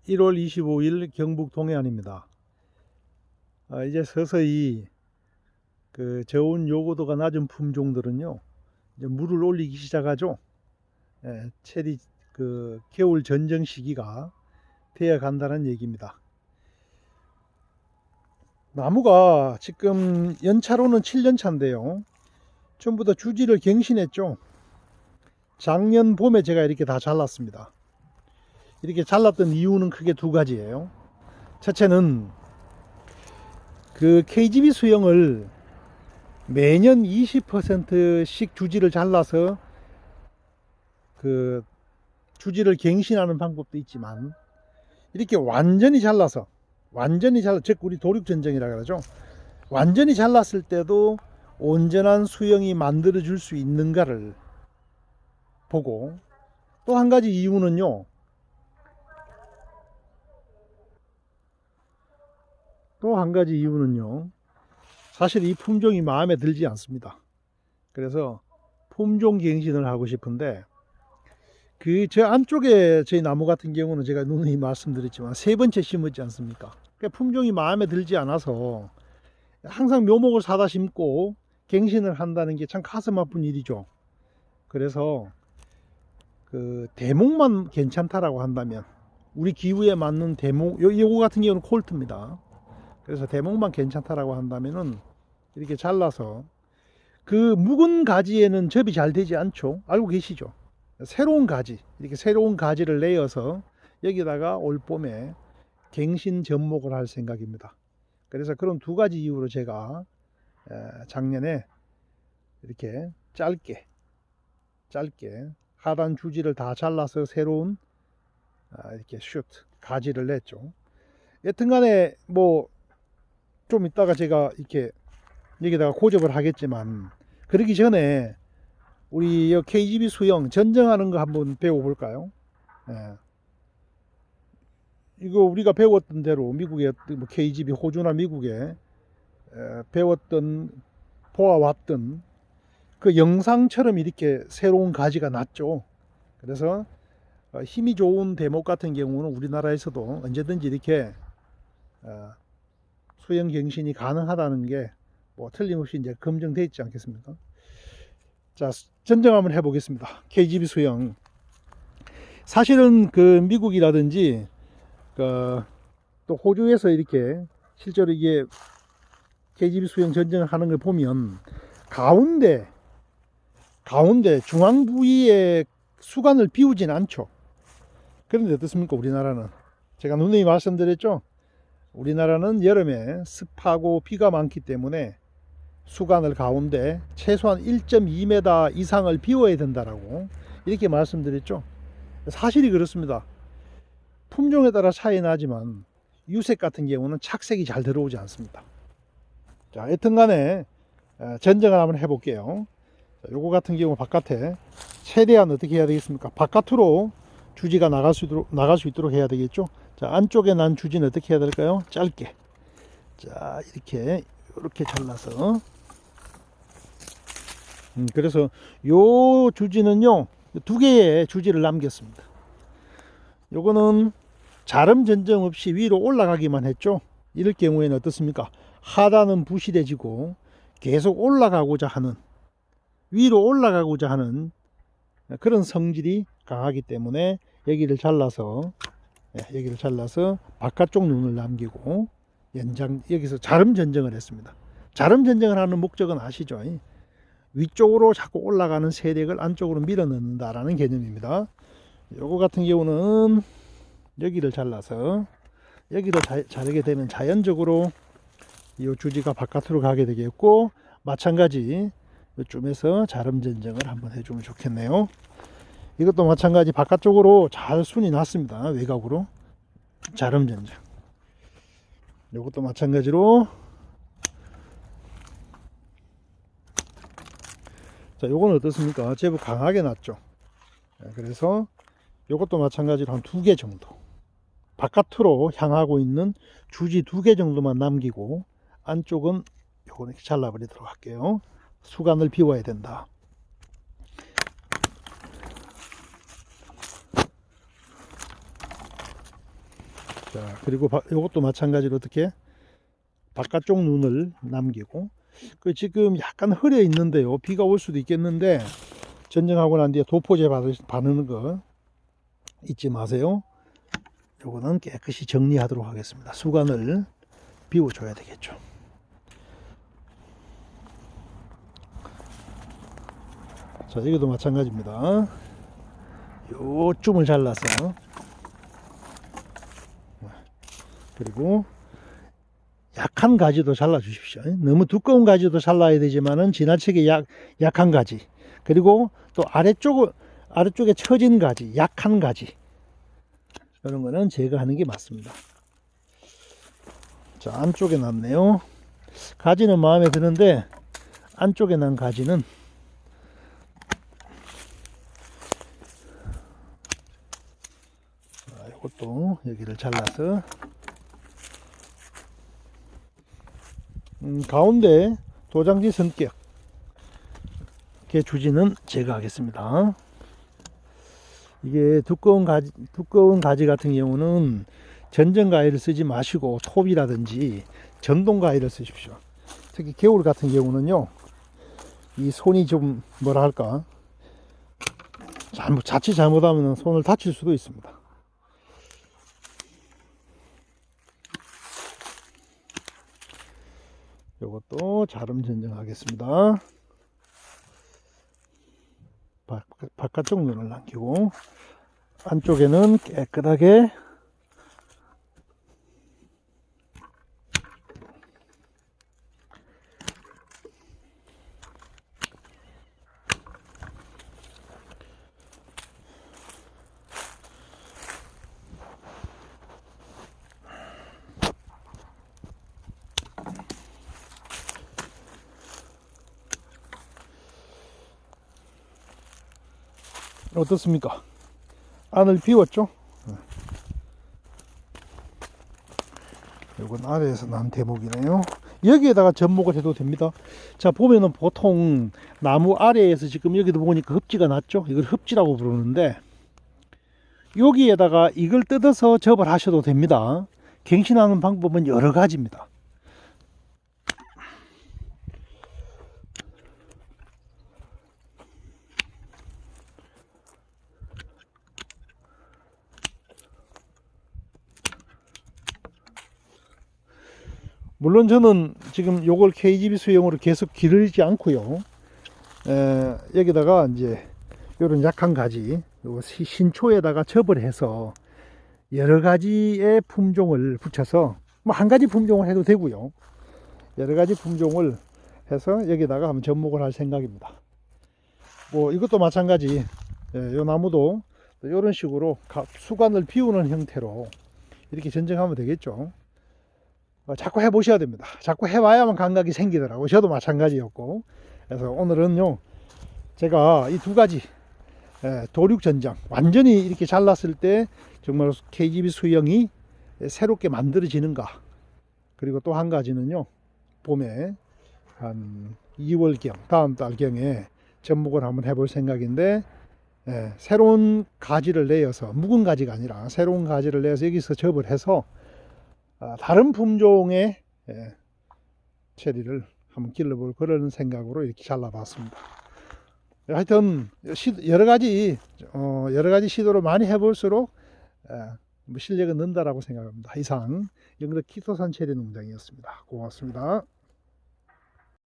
1월 25일 경북 동해안입니다. 이제 서서히 그 저온 요고도가 낮은 품종들은요, 이제 물을 올리기 시작하죠. 체리 그 겨울 전정 시기가 되어 간다는 얘기입니다. 나무가 지금 연차로는 7년 차인데요. 전부 다 주지를 갱신했죠. 작년 봄에 제가 이렇게 다 잘랐습니다. 이렇게 잘랐던 이유는 크게 두 가지예요. 첫째는 그 KGB 수영을 매년 20%씩 주지를 잘라서 그 주지를 갱신하는 방법도 있지만, 이렇게 완전히 잘라서 즉 우리 도륙전정이라 그러죠. 완전히 잘랐을 때도 온전한 수영이 만들어 줄 수 있는가를 보고, 또 한 가지 이유는요, 사실 이 품종이 마음에 들지 않습니다. 그래서 품종 갱신을 하고 싶은데, 그 저 안쪽에 저희 나무 같은 경우는 제가 누누이 말씀드렸지만 세 번째 심었지 않습니까? 그러니까 품종이 마음에 들지 않아서 항상 묘목을 사다 심고 갱신을 한다는 게 참 가슴 아픈 일이죠. 그래서 그 대목만 괜찮다라고 한다면, 우리 기후에 맞는 대목, 요거 같은 경우는 콜트입니다. 그래서 대목만 괜찮다라고 한다면은 이렇게 잘라서, 그 묵은 가지에는 접이 잘 되지 않죠. 알고 계시죠? 새로운 가지, 이렇게 새로운 가지를 내어서 여기다가 올 봄에 갱신 접목을 할 생각입니다. 그래서 그런 두 가지 이유로 제가 작년에 이렇게 짧게 하단 주지를 다 잘라서 새로운 이렇게 가지를 냈죠. 여튼간에 뭐 좀 이따가 제가 이렇게 여기다가 고접을 하겠지만, 그러기 전에 우리 KGB 수영 전정하는 거 한번 배워볼까요? 이거 우리가 배웠던 대로 미국의 KGB, 호주나 미국에 배웠던, 보아왔던 그 영상처럼 이렇게 새로운 가지가 났죠. 그래서 힘이 좋은 대목 같은 경우는 우리나라에서도 언제든지 이렇게 수영 갱신이 가능하다는 게 뭐 틀림없이 이제 검증되어 있지 않겠습니까? 자, 전정 한번 해보겠습니다. KGB 수영. 사실은 그 미국이라든지 또 호주에서 이렇게 실제로 이게 KGB 수영 전정을 하는 걸 보면, 가운데 중앙 부위에 수간을 비우진 않죠. 그런데 어떻습니까? 우리나라는, 제가 누누이 말씀드렸죠. 우리나라는 여름에 습하고 비가 많기 때문에 수간을 가운데 최소한 1.2m 이상을 비워야 된다라고 이렇게 말씀드렸죠. 사실이 그렇습니다. 품종에 따라 차이 나지만 유색 같은 경우는 착색이 잘 들어오지 않습니다. 자, 여튼간에 전정을 한번 해볼게요. 요거 같은 경우 바깥에 최대한 어떻게 해야 되겠습니까? 바깥으로 주지가 나갈 수 있도록 해야 되겠죠. 자, 안쪽에 난 주지는 어떻게 해야 될까요? 짧게. 자, 이렇게 잘라서. 그래서 요 주지는요, 두 개의 주지를 남겼습니다. 요거는 자름 전정 없이 위로 올라가기만 했죠. 이럴 경우에는 어떻습니까? 하단은 부실해지고 계속 위로 올라가고자 하는 그런 성질이 강하기 때문에 여기를 잘라서 바깥쪽 눈을 남기고 여기서 자름 전정을 했습니다. 자름 전정을 하는 목적은 아시죠? 위쪽으로 자꾸 올라가는 세력을 안쪽으로 밀어 넣는다라는 개념입니다. 요거 같은 경우는 여기를 잘라서 여기를 자르게 되면 자연적으로 이 주지가 바깥으로 가게 되겠고, 마찬가지 이쯤에서 자름 전정을 한번 해주면 좋겠네요. 이것도 마찬가지 바깥쪽으로 잘 순이 났습니다. 외곽으로 자름 전정. 이것도 마찬가지로. 자, 요거는 어떻습니까? 제법 강하게 났죠. 그래서 요것도 마찬가지로 한 2개 정도 바깥으로 향하고 있는 주지 2개 정도만 남기고, 안쪽은 요거 이렇게 잘라버리도록 할게요. 수간을 비워야 된다. 자, 그리고 이것도 마찬가지로 어떻게 바깥쪽 눈을 남기고, 그 지금 약간 흐려 있는데요. 비가 올 수도 있겠는데 전쟁하고 난 뒤에 도포제 바르는 거 잊지 마세요. 요거는 깨끗이 정리하도록 하겠습니다. 수관을 비워줘야 되겠죠. 자, 이것도 마찬가지입니다. 요 줌을 잘라서, 그리고 약한 가지도 잘라 주십시오. 너무 두꺼운 가지도 잘라야 되지만은 지나치게 약한 가지, 그리고 또 아래쪽에 처진 가지, 약한 가지, 이런 거는 제거하는 게 맞습니다. 자, 안쪽에 났네요. 가지는 마음에 드는데 안쪽에 난 가지는 이것도 여기를 잘라서 가운데 도장지 성격 주지는 제거하겠습니다. 이게 두꺼운 가지 같은 경우는 전정 가위를 쓰지 마시고 톱이라든지 전동 가위를 쓰십시오. 특히 개울 같은 경우는요, 이 손이 좀 뭐라 할까, 자칫 잘못하면 손을 다칠 수도 있습니다. 이것도 자름 전정하겠습니다. 바깥쪽 눈을 남기고 안쪽에는 깨끗하게 어떻습니까? 안을 비웠죠? 이건 아래에서 난 대목이네요. 여기에다가 접목을 해도 됩니다. 자, 보면은 보통 나무 아래에서 지금 여기도 보니까 흡지가 났죠? 이걸 흡지라고 부르는데, 여기에다가 이걸 뜯어서 접을 하셔도 됩니다. 갱신하는 방법은 여러 가지입니다. 물론 저는 지금 요걸 KGB 수용으로 계속 기르지 않고요, 여기다가 이제 요런 약한 가지, 요 신초에다가 접을 해서 여러 가지의 품종을 붙여서, 뭐 한 가지 품종을 해도 되고요, 여러 가지 품종을 해서 여기다가 한번 접목을 할 생각입니다. 뭐 이것도 마찬가지, 요 나무도 이런 식으로 수관을 비우는 형태로 이렇게 전정하면 되겠죠. 자꾸 해보셔야 됩니다. 자꾸 해봐야만 감각이 생기더라고요. 저도 마찬가지였고. 그래서 오늘은요, 제가 이 두 가지 도륙 전장 완전히 이렇게 잘랐을 때 정말 KGB 수영이 새롭게 만들어지는가, 그리고 또 한 가지는요, 봄에 한 2월경, 다음 달경에 접목을 한번 해볼 생각인데, 새로운 가지를 내어서, 묵은 가지가 아니라 새로운 가지를 내어서 여기서 접을 해서 다른 품종의 체리를 한번 길러볼 그런 생각으로 이렇게 잘라봤습니다. 하여튼 여러 가지 시도를 많이 해볼수록 실력은 는다라고 생각합니다. 이상 영덕 키토산 체리 농장이었습니다. 고맙습니다.